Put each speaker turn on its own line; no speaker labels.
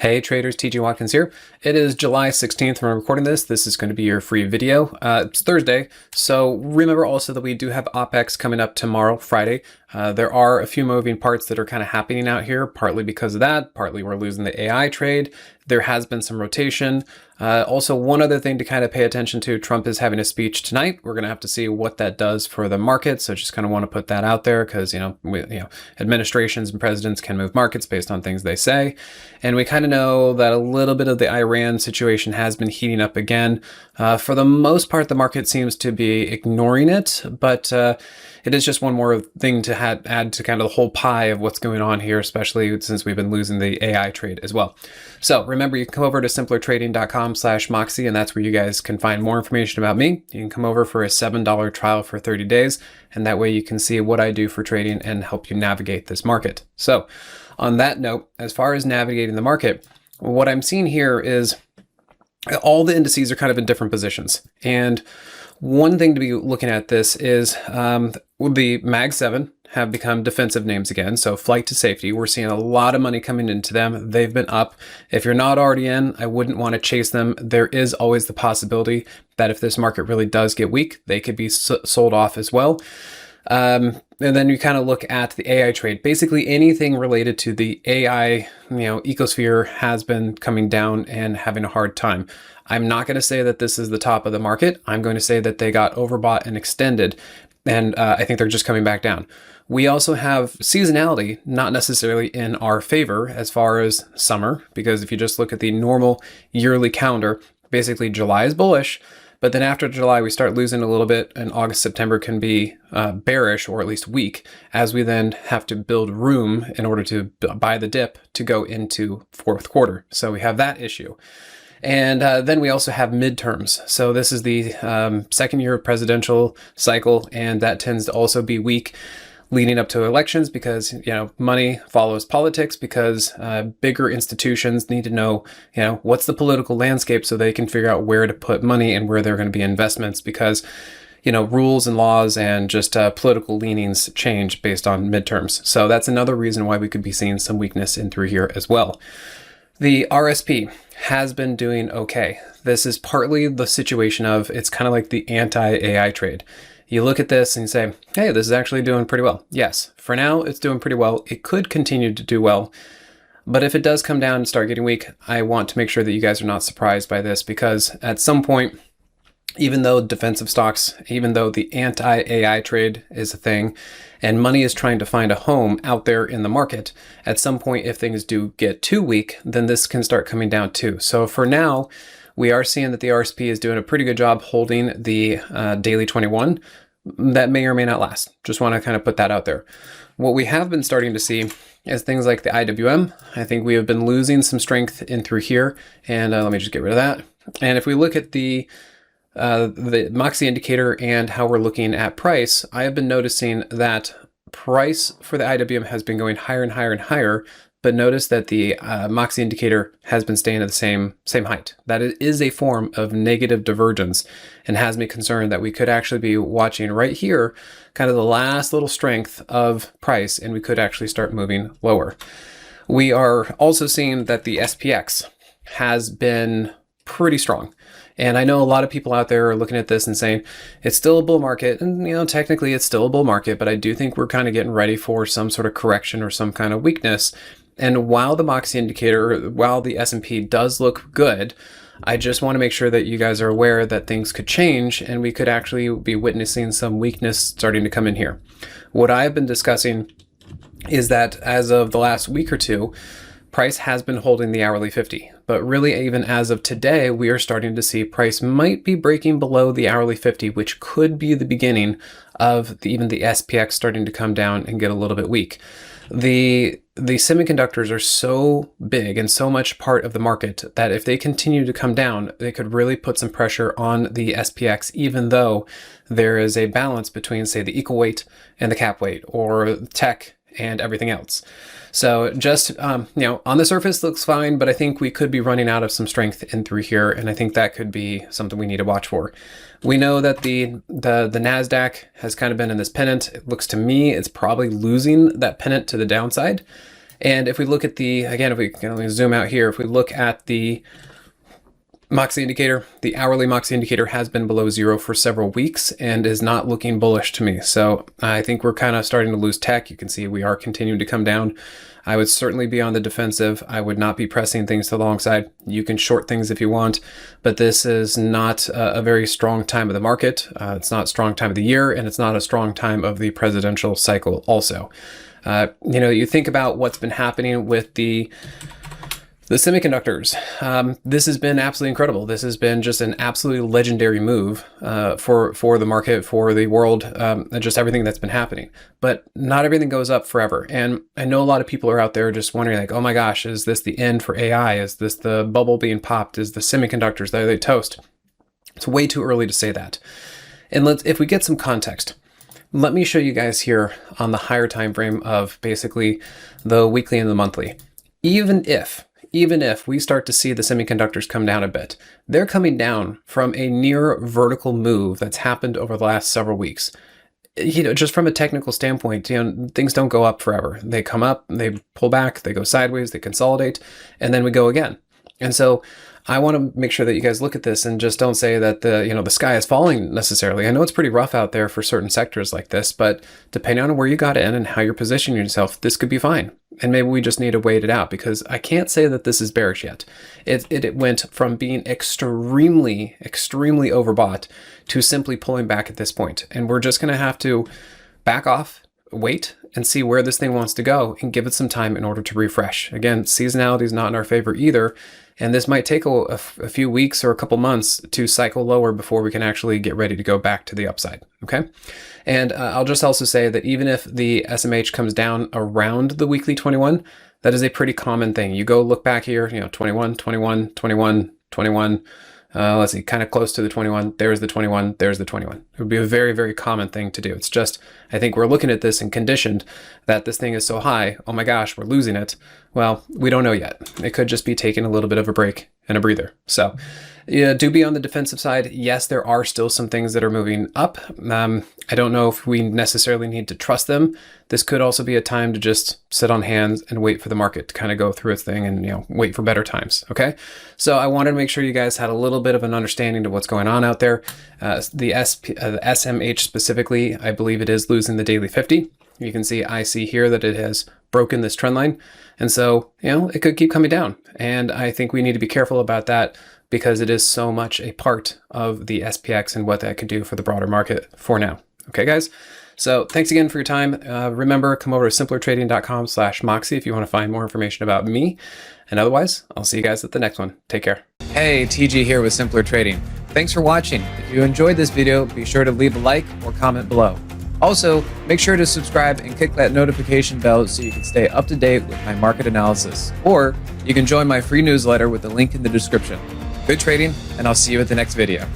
Hey traders, TJ Watkins here. It is July 16th when I'm recording this. This is going to be your free video. It's Thursday, so remember also that we do have OPEX coming up tomorrow, Friday. There are a few moving parts that are kind of happening out here, partly because of that, partly we're losing the AI trade. There has been some rotation. Also, one other thing to kind of pay attention to, Trump is having a speech tonight. We're going to have to see what that does for the market. So just kind of want to put that out there because, administrations and presidents can move markets based on things they say. And we kind of know that a little bit of the Iran situation has been heating up again. For the most part, the market seems to be ignoring it, but it is just one more thing to add to kind of the whole pie of what's going on here, especially since we've been losing the AI trade as well. So remember, you can come over to simplertrading.com/Moxie, and that's where you guys can find more information about me. You can come over for a $7 trial for 30 days, and that way you can see what I do for trading and help you navigate this market. So on that note, as far as navigating the market, what I'm seeing here is all the indices are kind of in different positions. And one thing to be looking at this is the Mag 7 have become defensive names again. So flight to safety, we're seeing a lot of money coming into them. They've been up. If you're not already in, I wouldn't want to chase them. There is always the possibility that if this market really does get weak, they could be sold off as well. And then you kind of look at the AI trade. Basically anything related to the AI, ecosphere has been coming down and having a hard time. I'm not going to say that this is the top of the market. I'm going to say that they got overbought and extended, and I think they're just coming back down. We also have seasonality, not necessarily in our favor as far as summer, because if you just look at the normal yearly calendar, basically July is bullish, but then after July, we start losing a little bit, and August, September can be bearish or at least weak, as we then have to build room in order to buy the dip to go into fourth quarter. So we have that issue. And then we also have midterms. So this is the second year of presidential cycle, and that tends to also be weak leading up to elections because, money follows politics, because bigger institutions need to know, what's the political landscape so they can figure out where to put money and where there are going to be investments, because, rules and laws and just political leanings change based on midterms. So that's another reason why we could be seeing some weakness in through here as well. The RSP has been doing okay. This is partly the situation of, it's kind of like the anti-AI trade. You look at this and you say, hey, this is actually doing pretty well. Yes, for now, it's doing pretty well. It could continue to do well. But if it does come down and start getting weak, I want to make sure that you guys are not surprised by this, because at some point, even though defensive stocks, even though the anti-AI trade is a thing, and money is trying to find a home out there in the market, at some point, if things do get too weak, then this can start coming down too. So for now, we are seeing that the RSP is doing a pretty good job holding the daily 21. That may or may not last. Just want to kind of put that out there. What we have been starting to see is things like the IWM. I think we have been losing some strength in through here. And let me just get rid of that. And if we look at the Moxie Indicator and how we're looking at price, I have been noticing that price for the IWM has been going higher and higher and higher, but notice that the Moxie Indicator has been staying at the same height. That is a form of negative divergence, and has me concerned that we could actually be watching right here, kind of the last little strength of price, and we could actually start moving lower. We are also seeing that the SPX has been pretty strong. And I know a lot of people out there are looking at this and saying it's still a bull market, and technically it's still a bull market, but I do think we're kind of getting ready for some sort of correction or some kind of weakness. And while the Moxie Indicator, while the S&P does look good, I just want to make sure that you guys are aware that things could change and we could actually be witnessing some weakness starting to come in here. What I've been discussing is that as of the last week or two, price has been holding the hourly 50, but really even as of today, we are starting to see price might be breaking below the hourly 50, which could be the beginning of even the SPX starting to come down and get a little bit weak. The semiconductors are so big and so much part of the market that if they continue to come down, they could really put some pressure on the SPX, even though there is a balance between, say, the equal weight and the cap weight, or tech and everything else. So just, on the surface looks fine, but I think we could be running out of some strength in through here. And I think that could be something we need to watch for. We know that the NASDAQ has kind of been in this pennant. It looks to me, it's probably losing that pennant to the downside. And if we look at the, again, if we can zoom out here, if we look at the Moxie Indicator, the hourly Moxie Indicator has been below zero for several weeks and is not looking bullish to me. So I think we're kind of starting to lose tech. You can see we are continuing to come down. I would certainly be on the defensive. I would not be pressing things to the long side. You can short things if you want, but this is not a very strong time of the market. It's not a strong time of the year, and it's not a strong time of the presidential cycle also. You think about what's been happening with the semiconductors. This has been absolutely incredible. This has been just an absolutely legendary move for the market, for the world, and just everything that's been happening. But not everything goes up forever. And I know a lot of people are out there just wondering, like, oh my gosh, is this the end for AI? Is this the bubble being popped? Is the semiconductors, are they toast? It's way too early to say that. And if we get some context, let me show you guys here on the higher time frame of basically the weekly and the monthly. Even if we start to see the semiconductors come down a bit, they're coming down from a near vertical move that's happened over the last several weeks. Just from a technical standpoint, things don't go up forever. They come up, they pull back, they go sideways, they consolidate, and then we go again. And so I want to make sure that you guys look at this and just don't say that the sky is falling necessarily. I know it's pretty rough out there for certain sectors like this, but depending on where you got in and how you're positioning yourself, this could be fine. And maybe we just need to wait it out, because I can't say that this is bearish yet. It went from being extremely, extremely overbought to simply pulling back at this point. And we're just going to have to back off, wait, and see where this thing wants to go and give it some time in order to refresh. Again, seasonality is not in our favor either. And this might take a few weeks or a couple months to cycle lower before we can actually get ready to go back to the upside, okay? And I'll just also say that even if the SMH comes down around the weekly 21, that is a pretty common thing. You go look back here, 21, 21, 21, 21, let's see, kind of close to the 21. There's the 21, there's the 21. It would be a very, very common thing to do. It's just, I think we're looking at this and conditioned that this thing is so high, oh my gosh, we're losing it. Well, we don't know yet. It could just be taking a little bit of a break and a breather. So do be on the defensive side. Yes, there are still some things that are moving up. I don't know if we necessarily need to trust them. This could also be a time to just sit on hands and wait for the market to kind of go through its thing and wait for better times. Okay, so I wanted to make sure you guys had a little bit of an understanding of what's going on out there. The SMH specifically, I believe it is losing the daily 50. You can see I see here that it has broken this trend line, and so it could keep coming down. And I think we need to be careful about that, because it is so much a part of the SPX and what that could do for the broader market for now. Okay, guys? So thanks again for your time. Remember, come over to simplertrading.com/Moxie if you want to find more information about me. And otherwise, I'll see you guys at the next one. Take care.
Hey, TG here with Simpler Trading. Thanks for watching. If you enjoyed this video, be sure to leave a like or comment below. Also, make sure to subscribe and click that notification bell so you can stay up to date with my market analysis. Or you can join my free newsletter with the link in the description. Good trading, and I'll see you at the next video.